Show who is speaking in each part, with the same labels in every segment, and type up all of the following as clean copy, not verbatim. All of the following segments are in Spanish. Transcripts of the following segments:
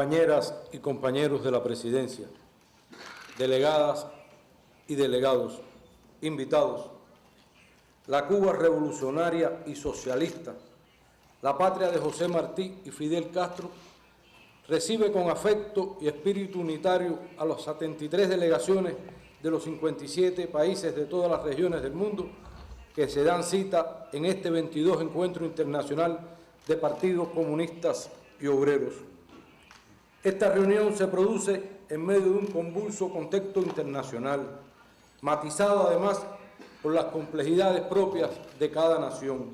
Speaker 1: compañeras y compañeros de la Presidencia, delegadas y delegados, invitados, la Cuba revolucionaria y socialista, la patria de José Martí y Fidel Castro, recibe con afecto y espíritu unitario a las 73 delegaciones de los 57 países de todas las regiones del mundo que se dan cita en este 22 Encuentro Internacional de Partidos Comunistas y Obreros. Esta reunión se produce en medio de un convulso contexto internacional, matizado además por las complejidades propias de cada nación.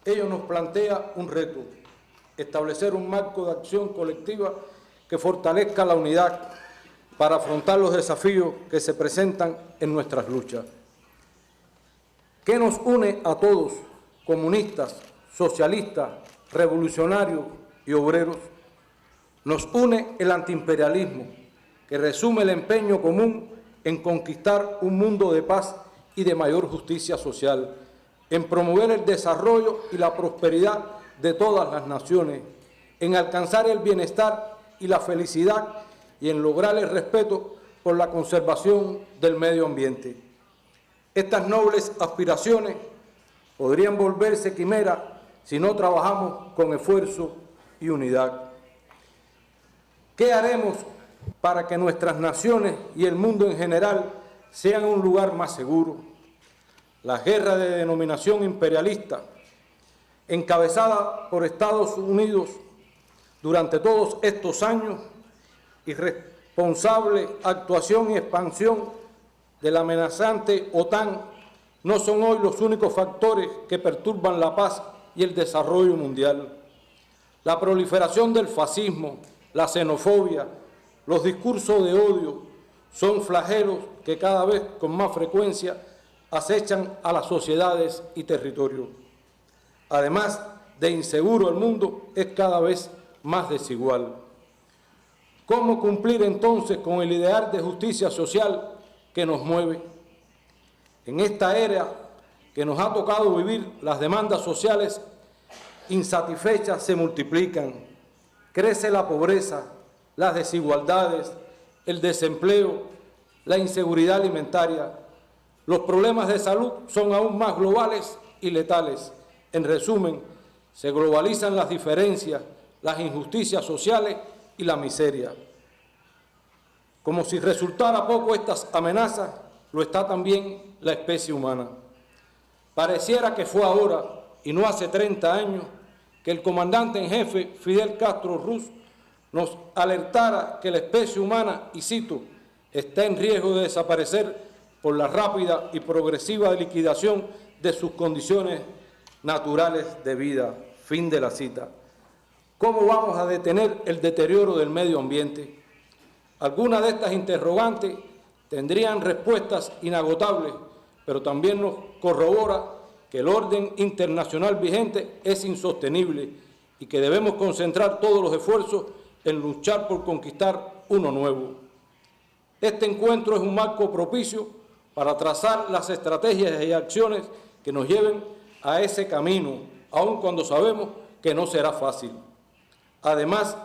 Speaker 1: Ello nos plantea un reto: establecer un marco de acción colectiva que fortalezca la unidad para afrontar los desafíos que se presentan en nuestras luchas. ¿Qué nos une a todos, comunistas, socialistas, revolucionarios y obreros? Nos une el antiimperialismo, que resume el empeño común en conquistar un mundo de paz y de mayor justicia social, en promover el desarrollo y la prosperidad de todas las naciones, en alcanzar el bienestar y la felicidad y en lograr el respeto por la conservación del medio ambiente. Estas nobles aspiraciones podrían volverse quimera si no trabajamos con esfuerzo y unidad. ¿Qué haremos para que nuestras naciones y el mundo en general sean un lugar más seguro? La guerra de denominación imperialista, encabezada por Estados Unidos durante todos estos años, irresponsable actuación y expansión de la amenazante OTAN, no son hoy los únicos factores que perturban la paz y el desarrollo mundial. La proliferación del fascismo, la xenofobia, los discursos de odio son flagelos que cada vez con más frecuencia acechan a las sociedades y territorios. Además de inseguro, el mundo es cada vez más desigual. ¿Cómo cumplir entonces con el ideal de justicia social que nos mueve? En esta era que nos ha tocado vivir, las demandas sociales insatisfechas se multiplican. Crece la pobreza, las desigualdades, el desempleo, la inseguridad alimentaria. Los problemas de salud son aún más globales y letales. En resumen, se globalizan las diferencias, las injusticias sociales y la miseria. Como si resultara poco estas amenazas, lo está también la especie humana. Pareciera que fue ahora, y no hace 30 años, que el comandante en jefe Fidel Castro Ruz nos alertara que la especie humana, y cito, está en riesgo de desaparecer por la rápida y progresiva liquidación de sus condiciones naturales de vida. Fin de la cita. ¿Cómo vamos a detener el deterioro del medio ambiente? Algunas de estas interrogantes tendrían respuestas inagotables, pero también nos corrobora que el orden internacional vigente es insostenible y que debemos concentrar todos los esfuerzos en luchar por conquistar uno nuevo. Este encuentro es un marco propicio para trazar las estrategias y acciones que nos lleven a ese camino, aun cuando sabemos que no será fácil. Además,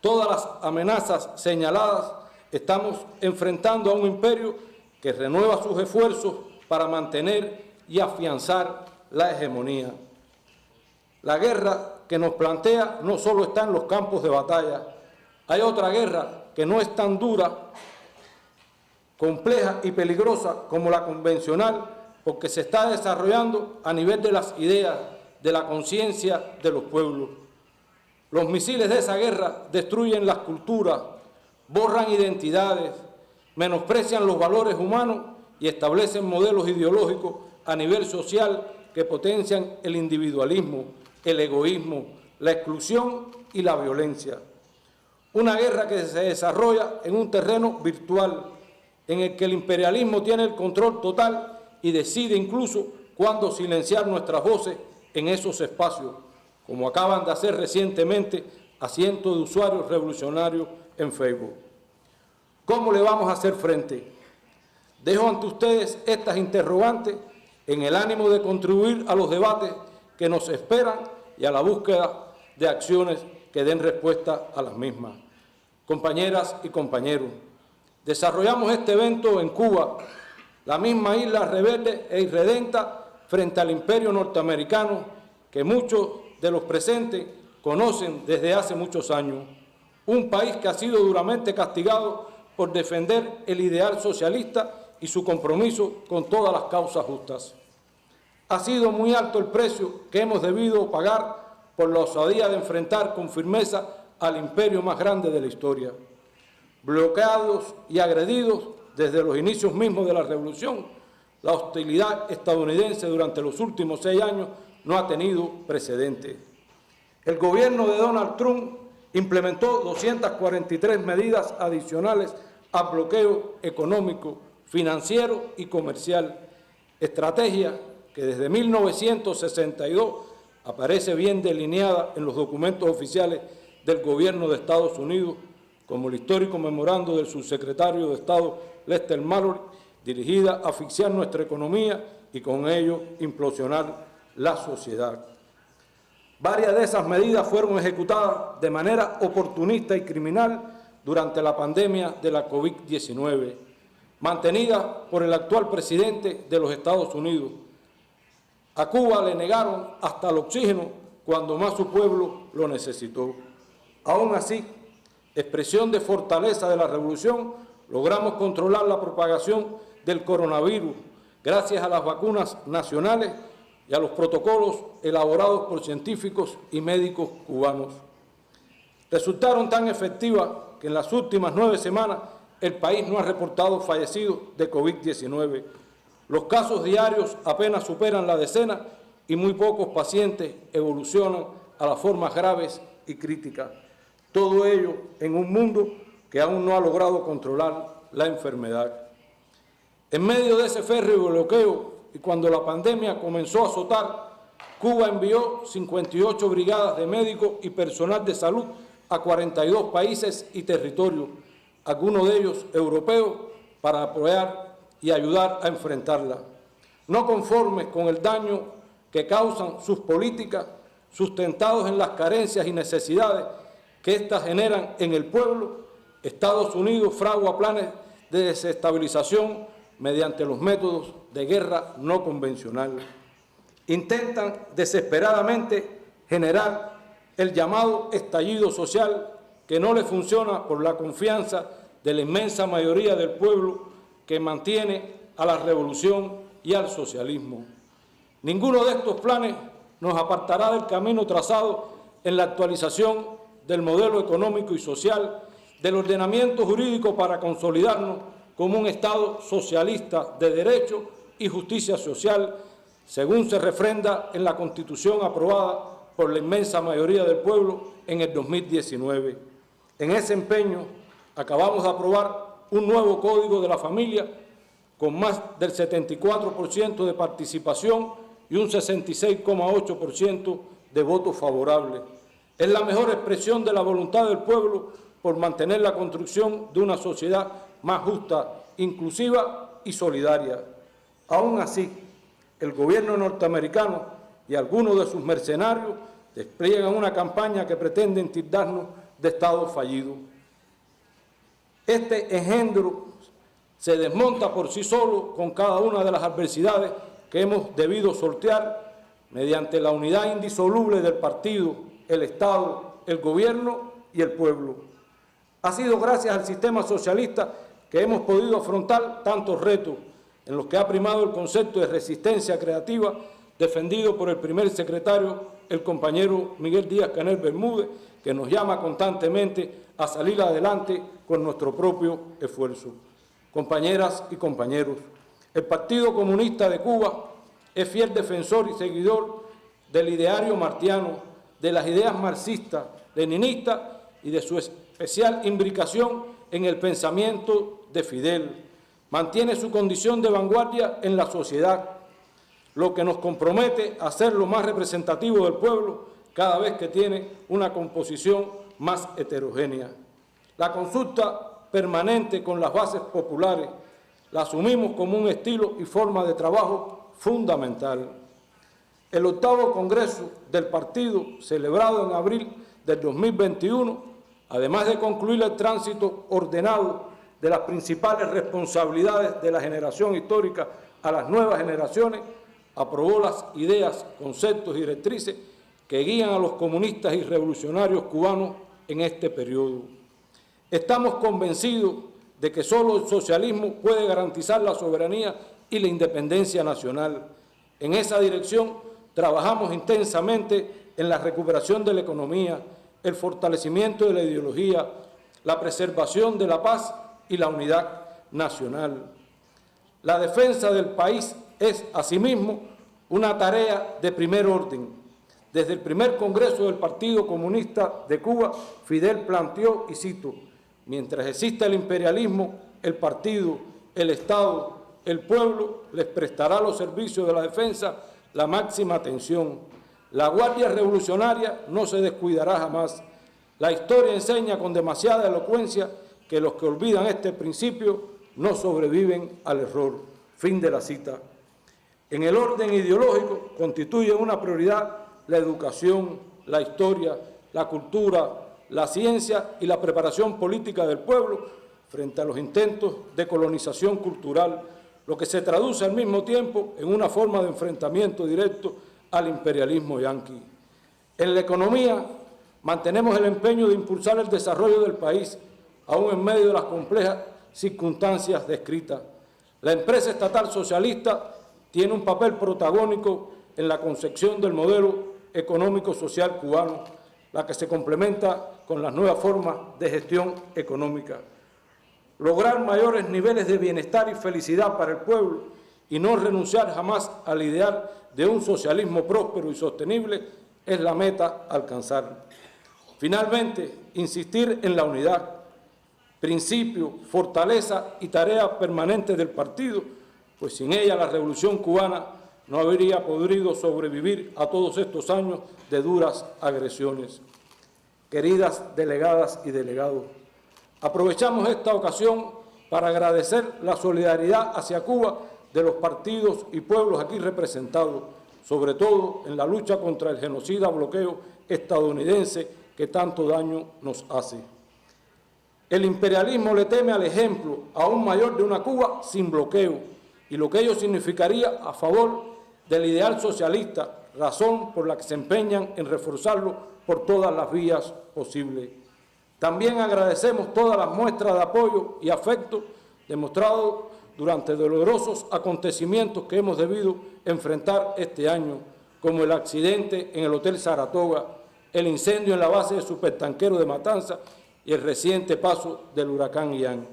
Speaker 1: todas las amenazas señaladas estamos enfrentando a un imperio que renueva sus esfuerzos para mantener y afianzar la hegemonía. La guerra que nos plantea no solo está en los campos de batalla, hay otra guerra que no es tan dura, compleja y peligrosa como la convencional, porque se está desarrollando a nivel de las ideas, de la conciencia de los pueblos. Los misiles de esa guerra destruyen las culturas, borran identidades, menosprecian los valores humanos y establecen modelos ideológicos a nivel social que potencian el individualismo, el egoísmo, la exclusión y la violencia. Una guerra que se desarrolla en un terreno virtual, en el que el imperialismo tiene el control total y decide incluso cuándo silenciar nuestras voces en esos espacios, como acaban de hacer recientemente a cientos de usuarios revolucionarios en Facebook. ¿Cómo le vamos a hacer frente? Dejo ante ustedes estas interrogantes en el ánimo de contribuir a los debates que nos esperan y a la búsqueda de acciones que den respuesta a las mismas. Compañeras y compañeros, desarrollamos este evento en Cuba, la misma isla rebelde e irredenta frente al imperio norteamericano que muchos de los presentes conocen desde hace muchos años. Un país que ha sido duramente castigado por defender el ideal socialista y su compromiso con todas las causas justas. Ha sido muy alto el precio que hemos debido pagar por la osadía de enfrentar con firmeza al imperio más grande de la historia. Bloqueados y agredidos desde los inicios mismos de la revolución, la hostilidad estadounidense durante los últimos 6 años no ha tenido precedentes. El gobierno de Donald Trump implementó 243 medidas adicionales al bloqueo económico, financiero y comercial, estrategia que desde 1962 aparece bien delineada en los documentos oficiales del gobierno de Estados Unidos, como el histórico memorando del subsecretario de Estado Lester Mallory, dirigida a asfixiar nuestra economía y con ello implosionar la sociedad. Varias de esas medidas fueron ejecutadas de manera oportunista y criminal durante la pandemia de la COVID-19, mantenida por el actual presidente de los Estados Unidos. A Cuba le negaron hasta el oxígeno cuando más su pueblo lo necesitó. Aún así, expresión de fortaleza de la revolución, logramos controlar la propagación del coronavirus gracias a las vacunas nacionales y a los protocolos elaborados por científicos y médicos cubanos. Resultaron tan efectivas que en las últimas 9 semanas el país no ha reportado fallecidos de COVID-19. Los casos diarios apenas superan la decena y muy pocos pacientes evolucionan a las formas graves y críticas. Todo ello en un mundo que aún no ha logrado controlar la enfermedad. En medio de ese férreo bloqueo y cuando la pandemia comenzó a azotar, Cuba envió 58 brigadas de médicos y personal de salud a 42 países y territorios, algunos de ellos europeos, para apoyar y ayudar a enfrentarla. No conformes con el daño que causan sus políticas, sustentados en las carencias y necesidades que éstas generan en el pueblo, Estados Unidos fragua planes de desestabilización mediante los métodos de guerra no convencional. Intentan desesperadamente generar el llamado estallido social que no le funciona por la confianza de la inmensa mayoría del pueblo que mantiene a la revolución y al socialismo. Ninguno de estos planes nos apartará del camino trazado en la actualización del modelo económico y social, del ordenamiento jurídico para consolidarnos como un Estado socialista de derecho y justicia social, según se refrenda en la Constitución aprobada por la inmensa mayoría del pueblo en el 2019. En ese empeño acabamos de aprobar un nuevo Código de la Familia con más del 74% de participación y un 66,8% de votos favorables. Es la mejor expresión de la voluntad del pueblo por mantener la construcción de una sociedad más justa, inclusiva y solidaria. Aún así, el gobierno norteamericano y algunos de sus mercenarios despliegan una campaña que pretende tildarnos de Estado fallido. Este engendro se desmonta por sí solo con cada una de las adversidades que hemos debido sortear mediante la unidad indisoluble del partido, el Estado, el gobierno y el pueblo. Ha sido gracias al sistema socialista que hemos podido afrontar tantos retos en los que ha primado el concepto de resistencia creativa defendido por el primer secretario, el compañero Miguel Díaz-Canel Bermúdez, que nos llama constantemente a salir adelante con nuestro propio esfuerzo. Compañeras y compañeros, el Partido Comunista de Cuba es fiel defensor y seguidor del ideario martiano, de las ideas marxistas, leninistas y de su especial imbricación en el pensamiento de Fidel. Mantiene su condición de vanguardia en la sociedad, lo que nos compromete a ser lo más representativo del pueblo cada vez que tiene una composición más heterogénea. La consulta permanente con las bases populares la asumimos como un estilo y forma de trabajo fundamental. El 8º Congreso del Partido, celebrado en abril del 2021, además de concluir el tránsito ordenado de las principales responsabilidades de la generación histórica a las nuevas generaciones, aprobó las ideas, conceptos y directrices que guían a los comunistas y revolucionarios cubanos en este periodo. Estamos convencidos de que solo el socialismo puede garantizar la soberanía y la independencia nacional. En esa dirección trabajamos intensamente en la recuperación de la economía, el fortalecimiento de la ideología, la preservación de la paz y la unidad nacional. La defensa del país es, asimismo, una tarea de primer orden. Desde el primer Congreso del Partido Comunista de Cuba, Fidel planteó, y cito, mientras exista el imperialismo, el partido, el Estado, el pueblo les prestará los servicios de la defensa la máxima atención. La Guardia Revolucionaria no se descuidará jamás. La historia enseña con demasiada elocuencia que los que olvidan este principio no sobreviven al error. Fin de la cita. En el orden ideológico constituye una prioridad la educación, la historia, la cultura, la ciencia y la preparación política del pueblo frente a los intentos de colonización cultural, lo que se traduce al mismo tiempo en una forma de enfrentamiento directo al imperialismo yanqui. En la economía mantenemos el empeño de impulsar el desarrollo del país, aún en medio de las complejas circunstancias descritas. La empresa estatal socialista tiene un papel protagónico en la concepción del modelo económico-social cubano, la que se complementa con las nuevas formas de gestión económica. Lograr mayores niveles de bienestar y felicidad para el pueblo y no renunciar jamás al ideal de un socialismo próspero y sostenible es la meta a alcanzar. Finalmente, insistir en la unidad, principio, fortaleza y tarea permanente del partido, pues sin ella la revolución cubana no habría podido sobrevivir a todos estos años de duras agresiones. Queridas delegadas y delegados, aprovechamos esta ocasión para agradecer la solidaridad hacia Cuba de los partidos y pueblos aquí representados, sobre todo en la lucha contra el genocida bloqueo estadounidense que tanto daño nos hace. El imperialismo le teme al ejemplo aún mayor de una Cuba sin bloqueo y lo que ello significaría a favor del ideal socialista, razón por la que se empeñan en reforzarlo por todas las vías posibles. También agradecemos todas las muestras de apoyo y afecto demostrados durante dolorosos acontecimientos que hemos debido enfrentar este año, como el accidente en el Hotel Saratoga, el incendio en la base de supertanquero de Matanza y el reciente paso del huracán Ian.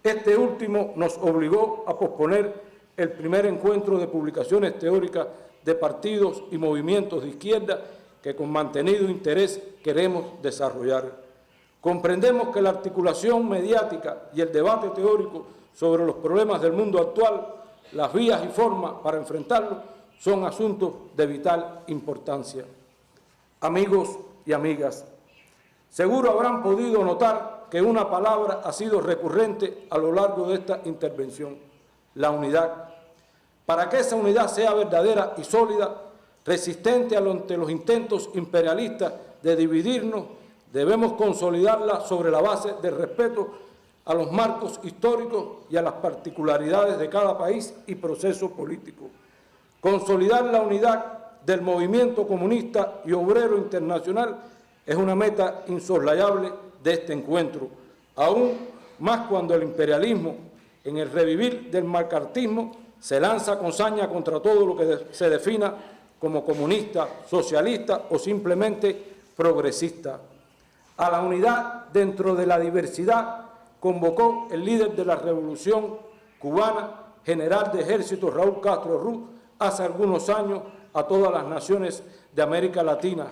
Speaker 1: Este último nos obligó a posponer el primer encuentro de publicaciones teóricas de partidos y movimientos de izquierda que con mantenido interés queremos desarrollar. Comprendemos que la articulación mediática y el debate teórico sobre los problemas del mundo actual, las vías y formas para enfrentarlos, son asuntos de vital importancia. Amigos y amigas, seguro habrán podido notar que una palabra ha sido recurrente a lo largo de esta intervención: la unidad. Para que esa unidad sea verdadera y sólida, resistente ante los intentos imperialistas de dividirnos, debemos consolidarla sobre la base del respeto a los marcos históricos y a las particularidades de cada país y proceso político. Consolidar la unidad del movimiento comunista y obrero internacional es una meta insoslayable de este encuentro, aún más cuando el imperialismo, en el revivir del macartismo, se lanza con saña contra todo lo que se defina como comunista, socialista o simplemente progresista. A la unidad dentro de la diversidad convocó el líder de la Revolución cubana, general de ejército Raúl Castro Ruz, hace algunos años a todas las naciones de América Latina.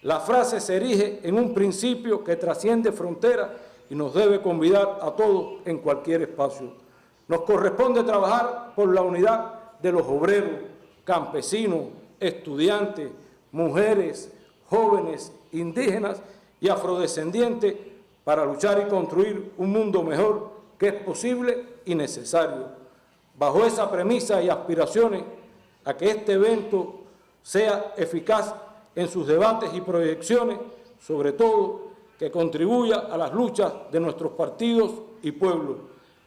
Speaker 1: La frase se erige en un principio que trasciende fronteras y nos debe convidar a todos en cualquier espacio. Nos corresponde trabajar por la unidad de los obreros, campesinos, estudiantes, mujeres, jóvenes, indígenas y afrodescendientes para luchar y construir un mundo mejor que es posible y necesario. Bajo esa premisa y aspiraciones a que este evento sea eficaz en sus debates y proyecciones, sobre todo que contribuya a las luchas de nuestros partidos y pueblos.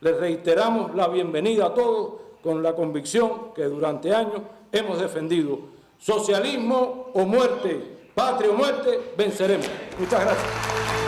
Speaker 1: Les reiteramos la bienvenida a todos con la convicción que durante años hemos defendido. Socialismo o muerte, patria o muerte, venceremos. Muchas gracias.